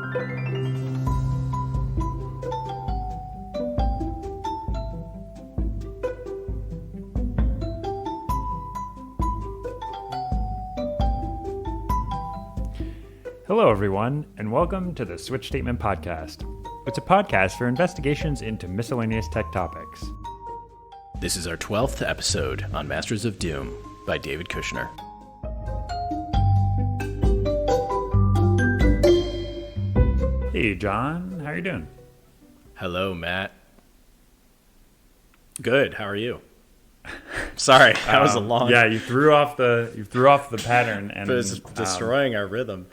Hello, everyone, and welcome to the Switch Statement Podcast. It's a podcast for investigations into miscellaneous tech topics. This is our 12th episode on Masters of Doom by David Kushner. Hey, John, how are you doing? Hello, Matt. Good. How are you? Sorry, that was a long. Yeah, you threw off the pattern, and it's destroying our rhythm.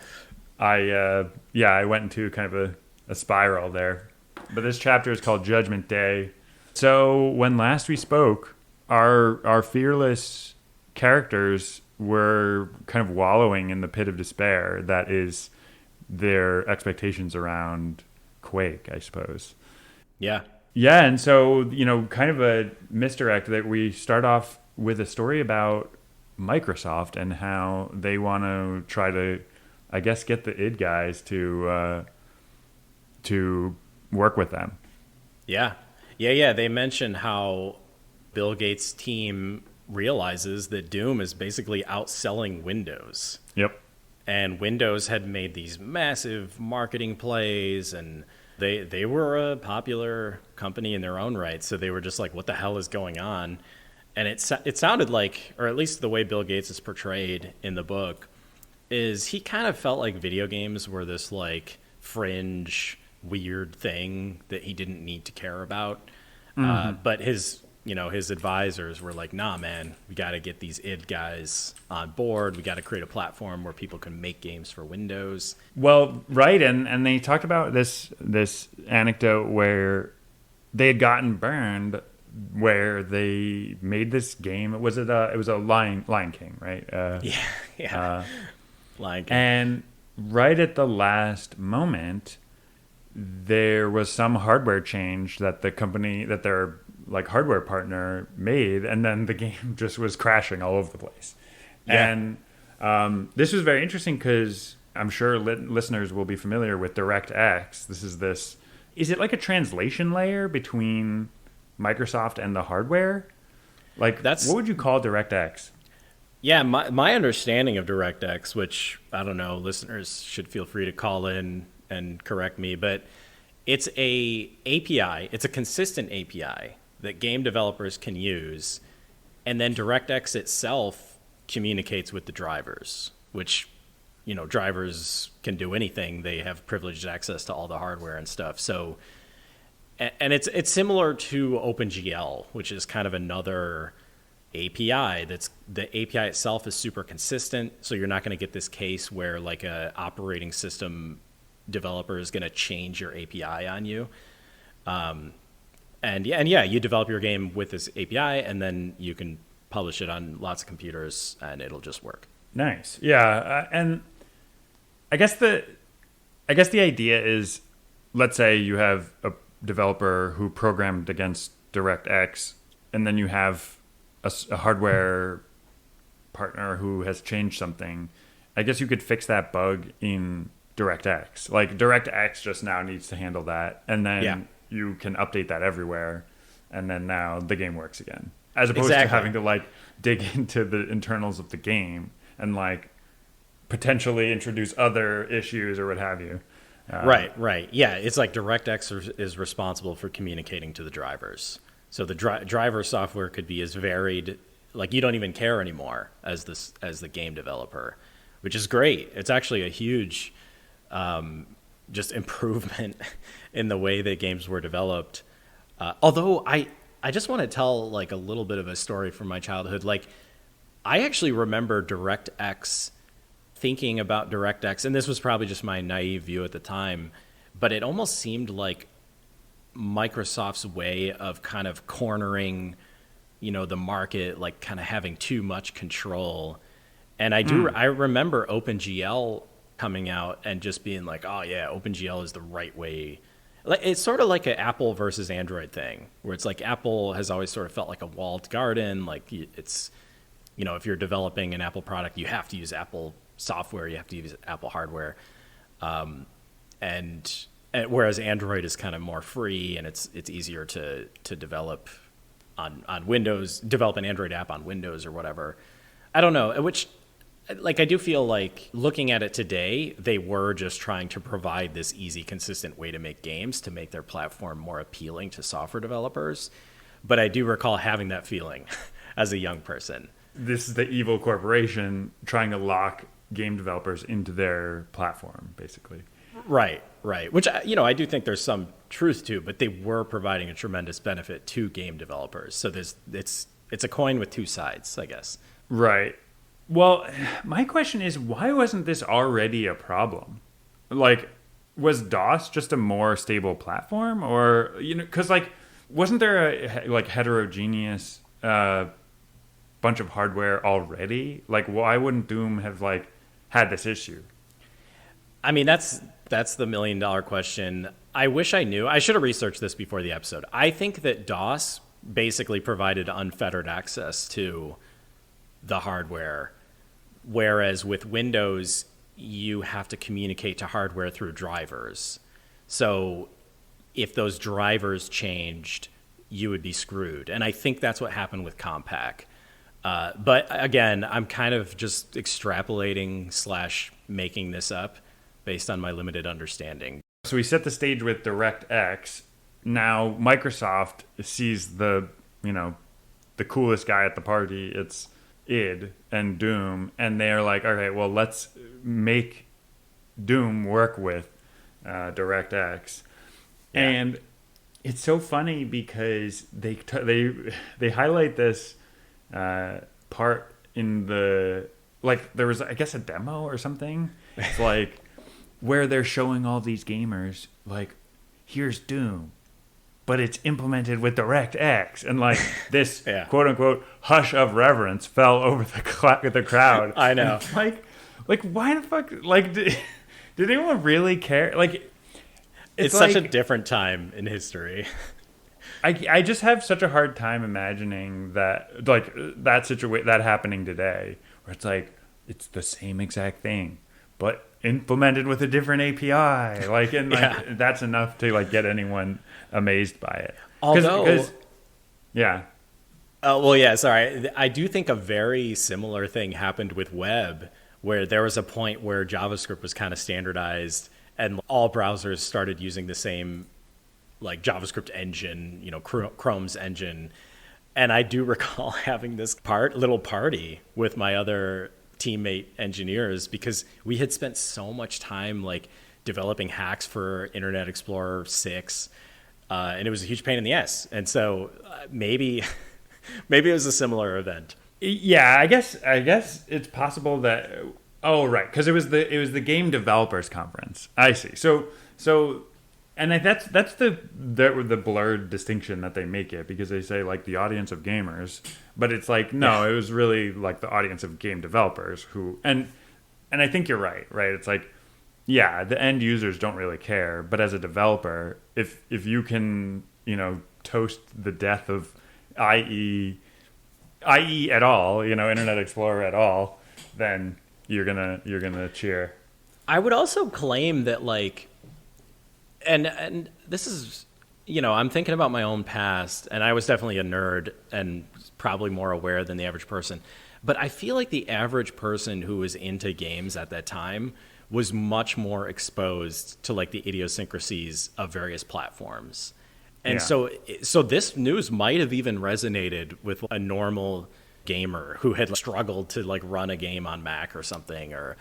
I went into kind of a spiral there. But this chapter is called Judgment Day. So when last we spoke, our fearless characters were kind of wallowing in the pit of despair that is their expectations around Quake, I suppose. Yeah. Yeah, and so, kind of a misdirect that we start off with a story about Microsoft and how they want to try to, I guess, get the id guys to work with them. Yeah. They mention how Bill Gates' team realizes that Doom is basically outselling Windows. Yep. And Windows had made these massive marketing plays, and they were a popular company in their own right. So they were just like, what the hell is going on? And it sounded like, or at least the way Bill Gates is portrayed in the book, is he kind of felt like video games were this like fringe, weird thing that he didn't need to care about. Mm-hmm. But his advisors were like, nah, man, we got to get these id guys on board. We got to create a platform where people can make games for Windows. Well, right. And they talked about this anecdote where they had gotten burned, where they made this game. It was a Lion King, right? Yeah. Lion King. And right at the last moment, there was some hardware change that the company, that their like hardware partner made, and then the game just was crashing all over the place. Yeah. And this was very interesting because I'm sure listeners will be familiar with DirectX. Is it like a translation layer between Microsoft and the hardware? Like, what would you call DirectX? Yeah, my understanding of DirectX, which I don't know, listeners should feel free to call in and correct me, but it's a API. It's a consistent API that game developers can use, and then DirectX itself communicates with the drivers, which, drivers can do anything. They have privileged access to all the hardware and stuff. So, and it's similar to OpenGL, which is kind of another API. The API itself is super consistent, so you're not going to get this case where like a operating system developer is going to change your API on you. You develop your game with this API, and then you can publish it on lots of computers, and it'll just work. Nice. Yeah, and I guess the idea is, let's say you have a developer who programmed against DirectX, and then you have a hardware partner who has changed something. I guess you could fix that bug in DirectX. Like, DirectX just now needs to handle that, and then you can update that everywhere, and then now the game works again. As opposed to having to like dig into the internals of the game and like potentially introduce other issues or what have you. Right. Yeah, it's like DirectX is responsible for communicating to the drivers. So the driver software could be as varied, like you don't even care anymore as the game developer, which is great. It's actually a huge just improvement in the way that games were developed. Although I just want to tell like a little bit of a story from my childhood. Like, I actually remember DirectX, thinking about DirectX, and this was probably just my naive view at the time, but it almost seemed like Microsoft's way of kind of cornering, the market, like kind of having too much control. And I remember OpenGL coming out and just being like, oh yeah, OpenGL is the right way. It's sort of like an Apple versus Android thing, where it's like Apple has always sort of felt like a walled garden. Like, it's, if you're developing an Apple product, you have to use Apple software, you have to use Apple hardware. and whereas Android is kind of more free and it's easier to develop on Windows, develop an Android app on Windows or whatever. I don't know, which like I do feel like looking at it today, they were just trying to provide this easy, consistent way to make games to make their platform more appealing to software developers. But I do recall having that feeling as a young person. This is the evil corporation trying to lock game developers into their platform, basically. Right. Which, I do think there's some truth to, but they were providing a tremendous benefit to game developers. So it's a coin with two sides, I guess. Right. Well, my question is, why wasn't this already a problem? Like, was DOS just a more stable platform? Or, because, like, wasn't there a, like, heterogeneous bunch of hardware already? Like, why wouldn't Doom have, like, had this issue? I mean, that's the million-dollar question. I wish I knew. I should have researched this before the episode. I think that DOS basically provided unfettered access to the hardware, whereas with Windows, you have to communicate to hardware through drivers. So if those drivers changed, you would be screwed. And I think that's what happened with Compaq. But again, I'm kind of just extrapolating / making this up based on my limited understanding. So we set the stage with DirectX. Now Microsoft sees the coolest guy at the party. It's id and Doom, and they're like, all right, well, let's make Doom work with DirectX. Yeah. And it's so funny because they highlight this part in the, like, there was, I guess, a demo or something. It's like where they're showing all these gamers, like, here's Doom, but it's implemented with DirectX, and like this quote unquote hush of reverence fell over the crowd. I know. Like why the fuck? Like, did anyone really care? Like, it's like, such a different time in history. I just have such a hard time imagining that, like, that happening today, where it's like it's the same exact thing, but implemented with a different API. Like, and like that's enough to like get anyone amazed by it. Although, yeah. Well, yeah. Sorry, I do think a very similar thing happened with web, where there was a point where JavaScript was kind of standardized, and all browsers started using the same, like, JavaScript engine, Chrome's engine. And I do recall having this little party with my other teammate engineers because we had spent so much time like developing hacks for Internet Explorer 6, and it was a huge pain in the ass. And so maybe it was a similar event. Yeah, I guess it's possible that. Oh, right, because it was the Game Developers Conference. I see. So, and that's the blurred distinction that they make it, because they say like the audience of gamers, but it's like no, it was really like the audience of game developers who, and I think you're right. It's like, yeah, the end users don't really care, but as a developer, if you can toast the death of IE at all, Internet Explorer at all, then you're gonna cheer. I would also claim that, like, and this is, I'm thinking about my own past, and I was definitely a nerd and probably more aware than the average person. But I feel like the average person who was into games at that time was much more exposed to like the idiosyncrasies of various platforms. And so this news might have even resonated with a normal gamer who had struggled to like run a game on Mac or something, or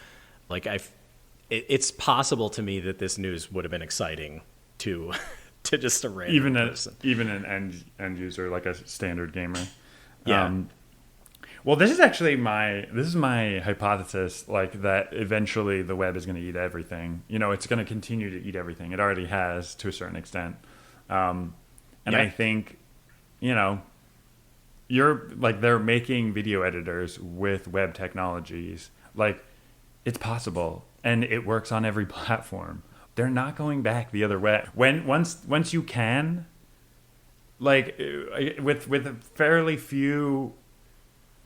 like it's possible to me that this news would have been exciting to just a random person. Even an end user, like a standard gamer. Yeah. Well, this is my hypothesis, like that eventually the web is going to eat everything. It's going to continue to eat everything. It already has to a certain extent. I think, you're like, they're making video editors with web technologies. Like, it's possible, and it works on every platform. They're not going back the other way. Once you can, like, with fairly few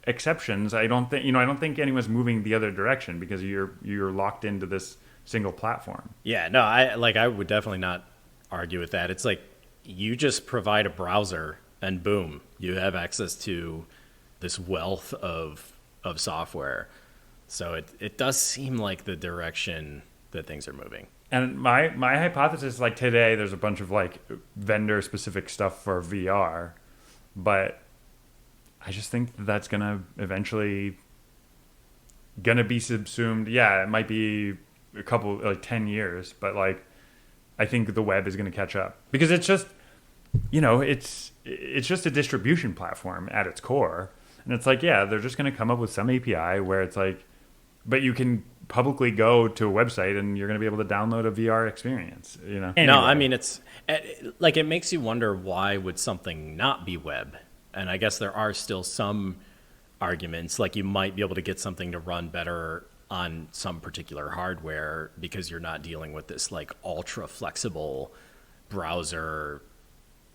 exceptions, I don't think anyone's moving the other direction, because you're locked into this single platform. Yeah, no, I would definitely not argue with that. It's like you just provide a browser and boom, you have access to this wealth of software. So it does seem like the direction that things are moving. And my hypothesis, like today, there's a bunch of like vendor specific stuff for VR, but I just think that's gonna eventually be subsumed. Yeah, it might be a couple, like 10 years, but like I think the web is gonna catch up because it's just, it's just a distribution platform at its core, and it's like, yeah, they're just gonna come up with some API where it's like, but you can publicly go to a website and you're going to be able to download a VR experience, Anyway. No, I mean, it's like, it makes you wonder, why would something not be web? And I guess there are still some arguments, like you might be able to get something to run better on some particular hardware because you're not dealing with this like ultra flexible browser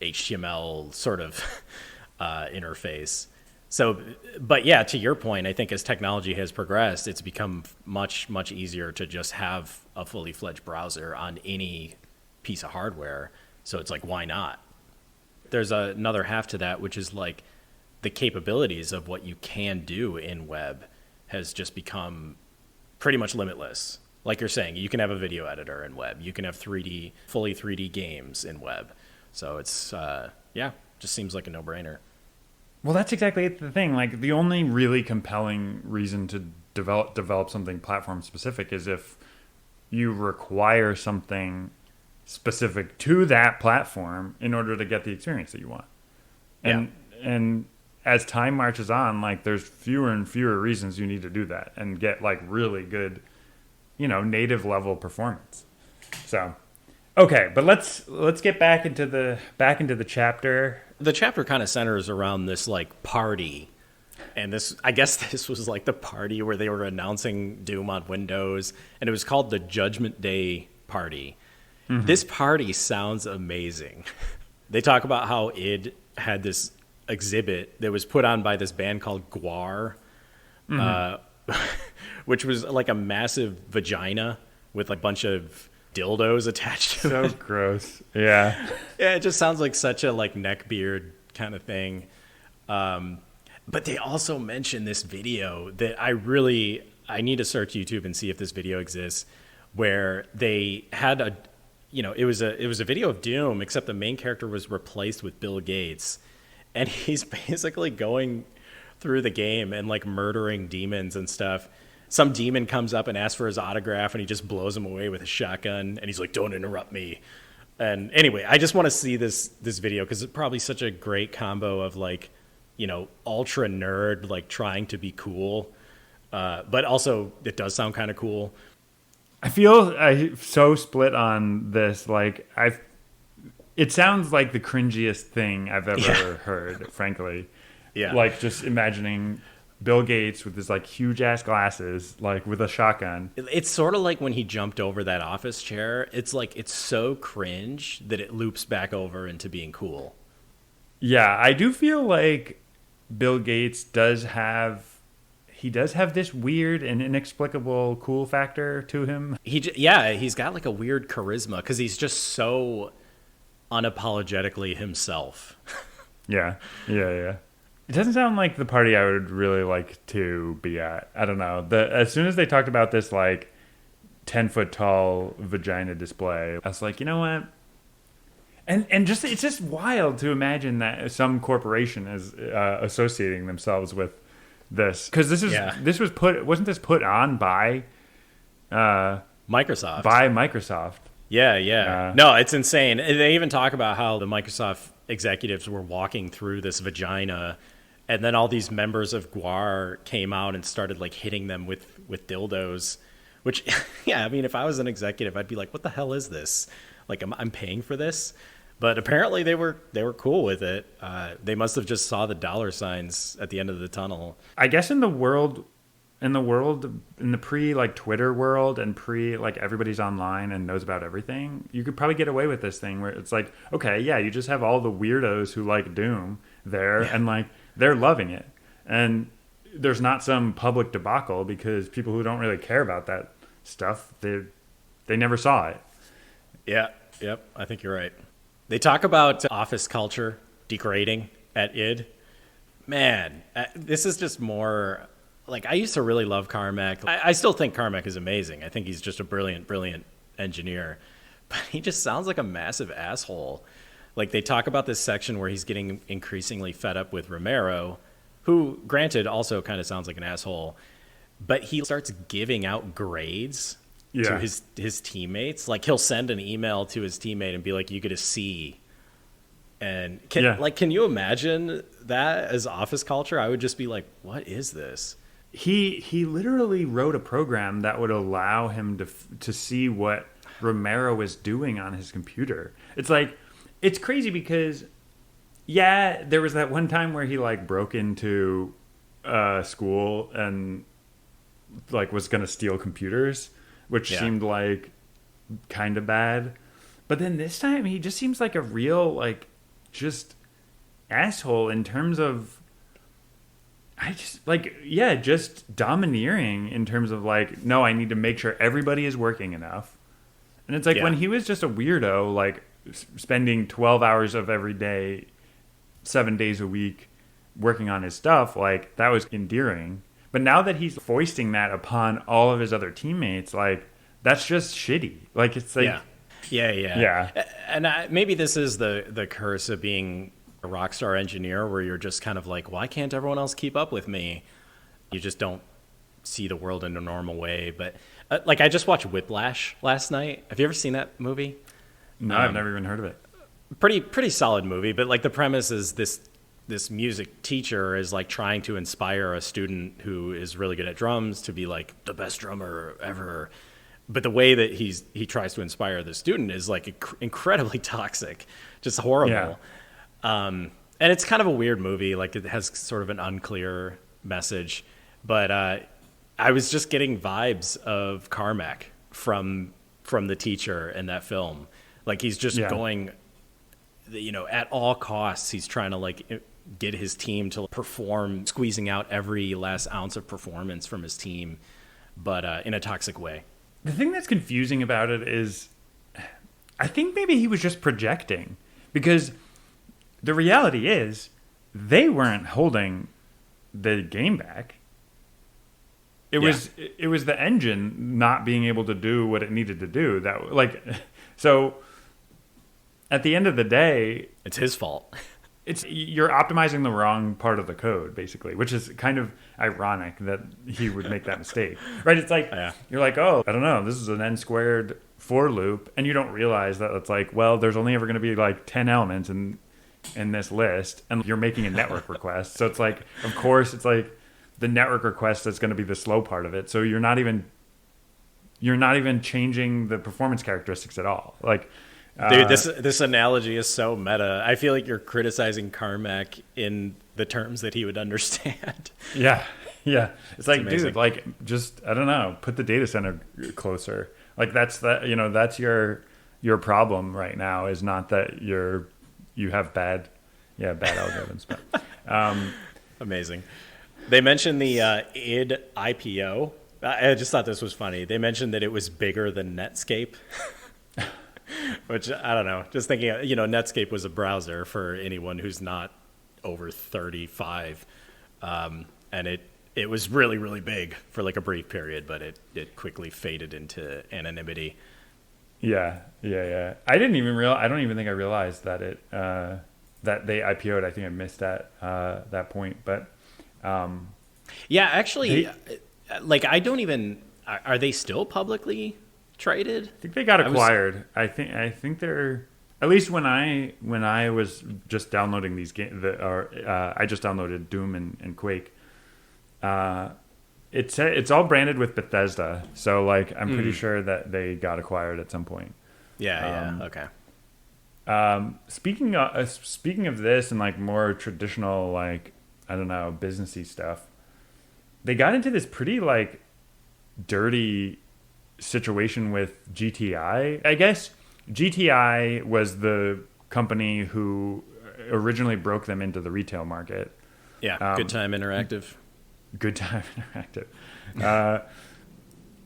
HTML sort of interface. So, but yeah, to your point, I think as technology has progressed, it's become much, much easier to just have a fully fledged browser on any piece of hardware. So it's like, why not? There's another half to that, which is like the capabilities of what you can do in web has just become pretty much limitless. Like you're saying, you can have a video editor in web. You can have fully 3D games in web. So it's, just seems like a no-brainer. Well, that's exactly the thing. Like the only really compelling reason to develop something platform specific is if you require something specific to that platform in order to get the experience that you want. And as time marches on, like there's fewer and fewer reasons you need to do that and get like really good, native level performance. So, okay, but let's get back into the chapter. The chapter kind of centers around this like party, and I guess this was like the party where they were announcing Doom on Windows, and it was called the Judgment Day Party. Mm-hmm. This party sounds amazing. They talk about how id had this exhibit that was put on by this band called Gwar, which was like a massive vagina with a bunch of dildos attached to it. So gross. Yeah. Yeah, it just sounds like such a like neck beard kind of thing. But they also mentioned this video that I need to search YouTube and see if this video exists, where they had it was a video of Doom, except the main character was replaced with Bill Gates, and he's basically going through the game and like murdering demons and stuff. Some demon comes up and asks for his autograph, and he just blows him away with a shotgun. And he's like, "Don't interrupt me." And anyway, I just want to see this video because it's probably such a great combo of like, ultra nerd, like trying to be cool, but also it does sound kind of cool. I feel so split on this. Like it sounds like the cringiest thing I've ever heard, frankly. Yeah. Like just imagining Bill Gates with his like huge ass glasses, like with a shotgun. It's sort of like when he jumped over that office chair. It's like, it's so cringe that it loops back over into being cool. Yeah, I do feel like Bill Gates does have this weird and inexplicable cool factor to him. He's got like a weird charisma because he's just so unapologetically himself. Yeah. It doesn't sound like the party I would really like to be at. I don't know. As soon as they talked about this like 10-foot tall vagina display, I was like, you know what? And just it's just wild to imagine that some corporation is associating themselves with this, because wasn't this put on by Microsoft? By Microsoft. Yeah. No, it's insane. They even talk about how the Microsoft executives were walking through this vagina, and then all these members of Gwar came out and started like hitting them with dildos, which, yeah, I mean, if I was an executive, I'd be like, what the hell is this? Like, I'm paying for this? But apparently they were cool with it. They must have just saw the dollar signs at the end of the tunnel. I guess in the pre like Twitter world and pre like everybody's online and knows about everything, you could probably get away with this thing where it's like, okay, yeah, you just have all the weirdos who like Doom there, and like they're loving it, and there's not some public debacle because people who don't really care about that stuff, they never saw it. Yeah, yep, I think you're right. They talk about office culture degrading at id. Man, this is just more like I used to really love Carmack. I still think Carmack is amazing. I think he's just a brilliant, brilliant engineer, but he just sounds like a massive asshole. Like they talk about this section where he's getting increasingly fed up with Romero, who, granted, also kind of sounds like an asshole, but he starts giving out grades to his teammates. Like he'll send an email to his teammate and be like, "You get a C." And can you imagine that as office culture? I would just be like, "What is this?" He literally wrote a program that would allow him to see what Romero was doing on his computer. It's like, it's crazy because, yeah, there was that one time where he like broke into school and like was gonna steal computers, which seemed like kind of bad. But then this time he just seems like a real like just asshole in terms of just domineering in terms of like, no, I need to make sure everybody is working enough. And it's like when he was just a weirdo, like spending 12 hours of every day, 7 days a week working on his stuff, like that was endearing. But now that he's foisting that upon all of his other teammates, like that's just shitty. Like it's like, yeah. And maybe this is the curse of being a rock star engineer, where you're just kind of like, why can't everyone else keep up with me? You just don't see the world in a normal way. But like I just watched Whiplash last night. Have you ever seen that movie? No, I've never even heard of it. Pretty solid movie, but like the premise is this music teacher is like trying to inspire a student who is really good at drums to be like the best drummer ever. But the way that he tries to inspire the student is like incredibly toxic, just horrible. Yeah. And it's kind of a weird movie. Like it has sort of an unclear message, but I was just getting vibes of Carmack from the teacher in that film. Like he's just going, at all costs, he's trying to like get his team to perform, squeezing out every last ounce of performance from his team, but in a toxic way. The thing that's confusing about it is I think maybe he was just projecting, because the reality is they weren't holding the game back. It was the engine not being able to do what it needed to do. That like, so at the end of the day, it's his fault. You're optimizing the wrong part of the code, basically, which is kind of ironic that he would make that mistake, right? It's like, you're like, oh, I don't know, this is an n squared for loop, and you don't realize that it's like, well, there's only ever going to be like 10 elements in this list, and you're making a network request. So it's like, of course, it's like the network request that's going to be the slow part of it. So you're not even changing the performance characteristics at all. Like, dude, this analogy is so meta. I feel like you're criticizing Carmack in the terms that he would understand. Yeah. It's like, amazing. Dude, like, just, I don't know, put the data center closer. Like that's your problem right now, is not that you have bad algorithms. But, amazing. They mentioned the id IPO. I just thought this was funny. They mentioned that it was bigger than Netscape. Which, I don't know, just thinking, Netscape was a browser for anyone who's not over 35. And it was really, really big for like a brief period, but it quickly faded into anonymity. Yeah. I don't even think I realized that that they IPO'd. I think I missed that point, but yeah, actually, I don't even, are they still publicly traded? I think they got acquired. I think they're, at least when I was just downloading these games, I just downloaded Doom and Quake. It's all branded with Bethesda, so like I'm pretty sure that they got acquired at some point. Okay. Speaking of this and like more traditional, like, I don't know, businessy stuff, they got into this pretty like dirty situation with GTI. I guess GTI was the company who originally broke them into the retail market. Yeah, Good Time Interactive. Good Time Interactive.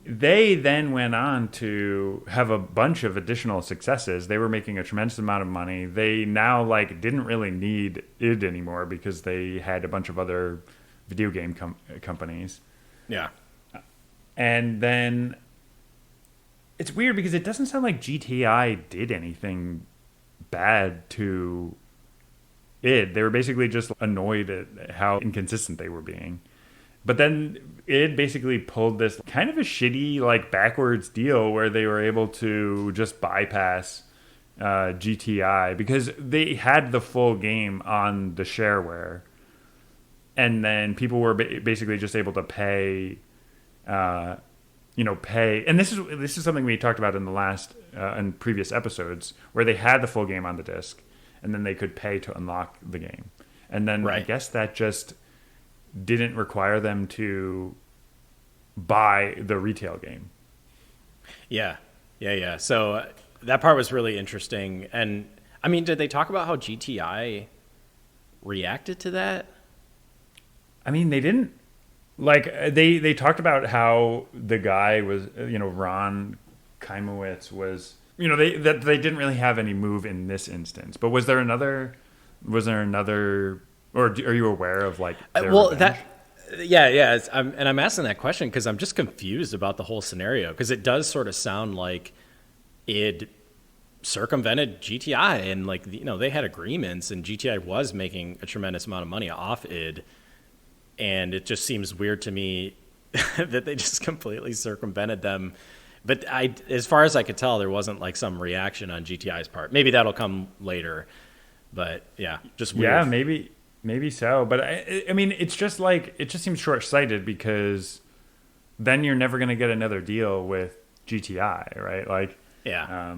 they then went on to have a bunch of additional successes. They were making a tremendous amount of money. They now like didn't really need id anymore because they had a bunch of other video game companies. Yeah. And then it's weird because it doesn't sound like GTI did anything bad to id. They were basically just annoyed at how inconsistent they were being. But then it basically pulled this kind of a shitty, like, backwards deal where they were able to just bypass GTI because they had the full game on the shareware. And then people were basically just able to pay, pay. And this is something we talked about in the last, in previous episodes, where they had the full game on the disc, and then they could pay to unlock the game. And then I guess that just didn't require them to buy the retail game. Yeah. So that part was really interesting. And I mean, did they talk about how GTI reacted to that? I mean, they didn't. Like, they talked about how the guy was, Ron Kaimowitz was, they didn't really have any move in this instance. But was there another, or are you aware of, like, their revenge? I'm asking that question because I'm just confused about the whole scenario, because it does sort of sound like it circumvented GTI, and, like, they had agreements, and GTI was making a tremendous amount of money off id, and it just seems weird to me that they just completely circumvented them. But as far as I could tell, there wasn't, like, some reaction on GTI's part. Maybe that'll come later, but yeah, just weird. Yeah, maybe so. But I mean, it's just like, it just seems short-sighted because then you're never going to get another deal with GTI, right? Like, yeah.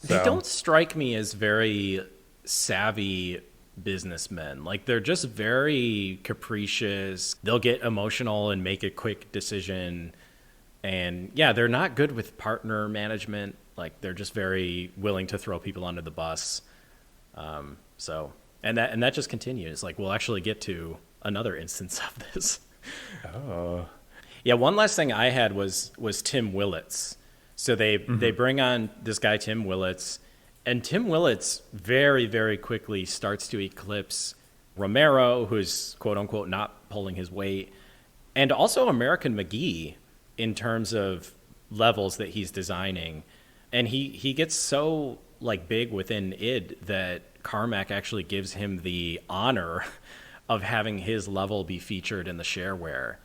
They don't strike me as very savvy businessmen. Like, they're just very capricious. They'll get emotional and make a quick decision. And yeah, they're not good with partner management. Like, they're just very willing to throw people under the bus. And that just continues. Like, we'll actually get to another instance of this. Oh. Yeah, one last thing I had was Tim Willits. So they bring on this guy, Tim Willits, and Tim Willits very, very quickly starts to eclipse Romero, who's quote-unquote not pulling his weight, and also American McGee in terms of levels that he's designing. And he gets so, like, big within id that Carmack actually gives him the honor of having his level be featured in the shareware.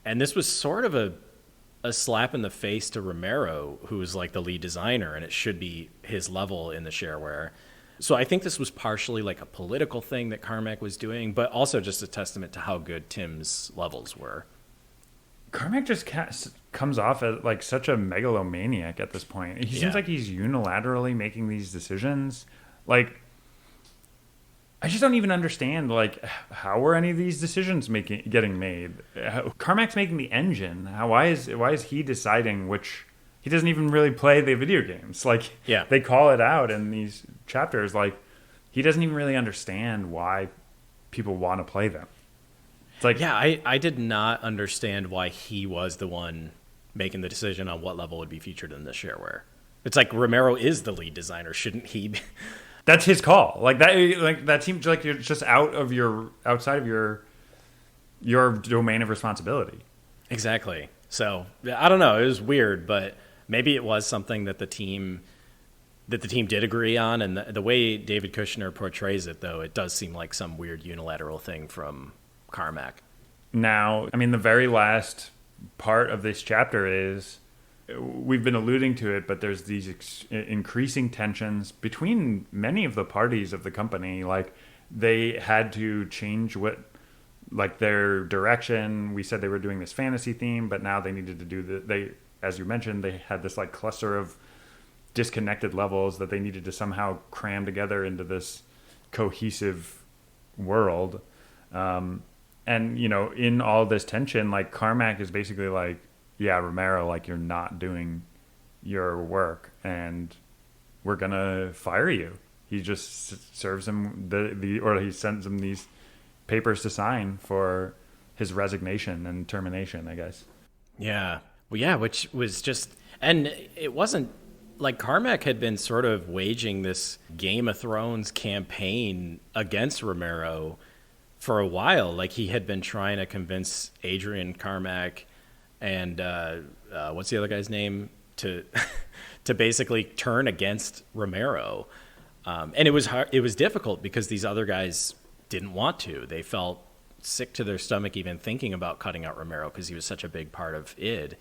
And this was sort of a slap in the face to Romero, who is, like, the lead designer, and it should be his level in the shareware. So I think this was partially like a political thing that Carmack was doing, but also just a testament to how good Tim's levels were. Carmack just comes off as, like, such a megalomaniac at this point. He seems like he's unilaterally making these decisions. Like, I just don't even understand, like, how are any of these decisions getting made? Carmack's making the engine. Why is he deciding which? He doesn't even really play the video games. Like, they call it out in these chapters. Like, he doesn't even really understand why people want to play them. It's like, I did not understand why he was the one making the decision on what level would be featured in the shareware. It's like, Romero is the lead designer. Shouldn't he be? That's his call. Like that seems like you're just outside of your domain of responsibility. Exactly. So I don't know. It was weird, but maybe it was something that the team did agree on. And the way David Kushner portrays it, though, it does seem like some weird unilateral thing from Carmack. Now, I mean, the very last part of this chapter is, we've been alluding to it, but there's these increasing tensions between many of the parties of the company. Like, they had to change their direction. We said they were doing this fantasy theme, but now they needed to do as you mentioned, they had this, like, cluster of disconnected levels that they needed to somehow cram together into this cohesive world. And, in all this tension, like, Carmack is basically like, yeah, Romero, like, you're not doing your work, and we're gonna fire you. He just serves him or he sends him these papers to sign for his resignation and termination, I guess. Yeah. Well, yeah, which was just, and it wasn't like Carmack had been sort of waging this Game of Thrones campaign against Romero for a while. Like he had been trying to convince Adrian Carmack and what's the other guy's name to to basically turn against Romero. And it was hard, it was difficult because these other guys didn't want to. They felt sick to their stomach even thinking about cutting out Romero because he was such a big part of id.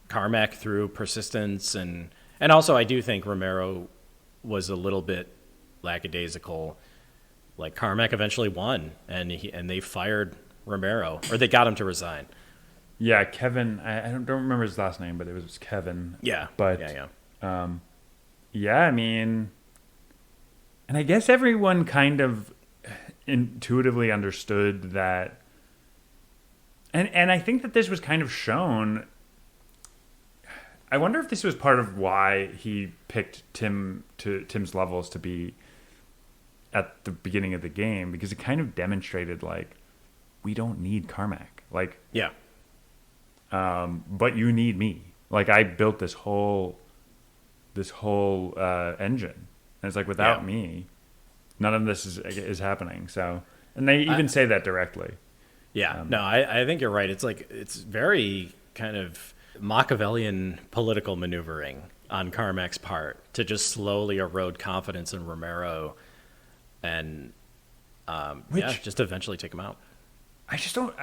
Carmack through persistence and also I do think Romero was a little bit lackadaisical. Like Carmack eventually won and they fired Romero, or they got him to resign. Yeah, Kevin. I don't remember his last name, but it was Kevin. Yeah, but yeah. I mean, and I guess everyone kind of intuitively understood that, and I think that this was kind of shown. I wonder if this was part of why he picked Tim's levels to be at the beginning of the game, because it kind of demonstrated like we don't need Carmack, like yeah, but you need me. Like I built this whole engine, and it's like without me, none of this is happening. So, and they even say that directly. Yeah, no, I think you're right. It's like it's very kind of Machiavellian political maneuvering on Carmack's part to just slowly erode confidence in Romero and just eventually take him out. I just don't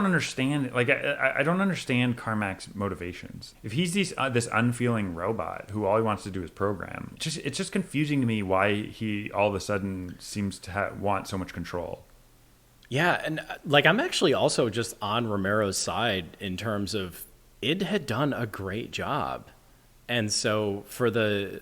understand. Like I don't understand Carmack's motivations. If he's this unfeeling robot who all he wants to do is program, it's just confusing to me why he all of a sudden seems to want so much control. Yeah, and like I'm actually also just on Romero's side in terms of id had done a great job, and so for the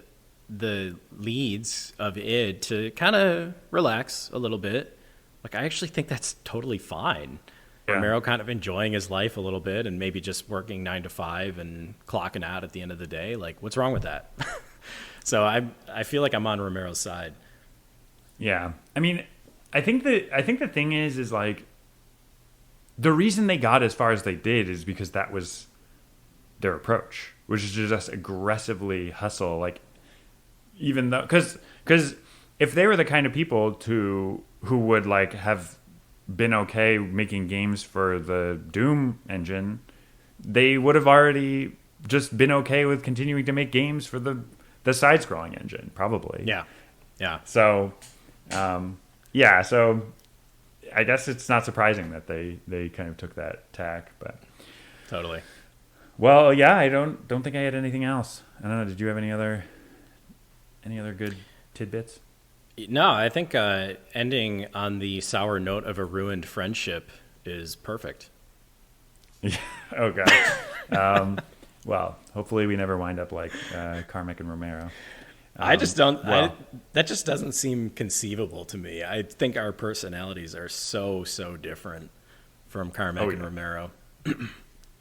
leads of id to kind of relax a little bit, like I actually think that's totally fine. Yeah. Romero kind of enjoying his life a little bit and maybe just working 9 to 5 and clocking out at the end of the day. Like, what's wrong with that? So I feel like I'm on Romero's side. Yeah, I mean, I think the thing is like the reason they got as far as they did is because that was their approach, which is to just aggressively hustle. Like, even though, because if they were the kind of people who would like have been okay making games for the Doom engine, they would have already just been okay with continuing to make games for the side-scrolling engine, probably. Yeah. So, so I guess it's not surprising that they kind of took that tack, but totally. Well, yeah, I don't think I had anything else. I don't know. Did you have any other good tidbits? No, I think ending on the sour note of a ruined friendship is perfect. Yeah. Oh God. Well, hopefully we never wind up like Carmack and Romero. I just don't. That just doesn't seem conceivable to me. I think our personalities are so different from Carmack and Romero.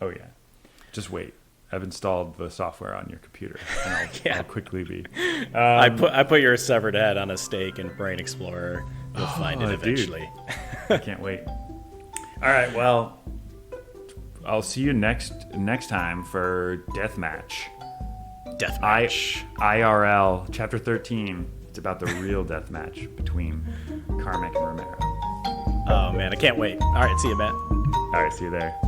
Oh yeah. Just wait. I've installed the software on your computer, and I'll quickly be. I put your severed head on a stake in Brain Explorer. You'll find it eventually. I can't wait. All right. Well, I'll see you next time for Deathmatch. IRL Chapter 13. It's about the real deathmatch between Carmack and Romero. Oh man, I can't wait. All right, see you, Matt. All right, see you there.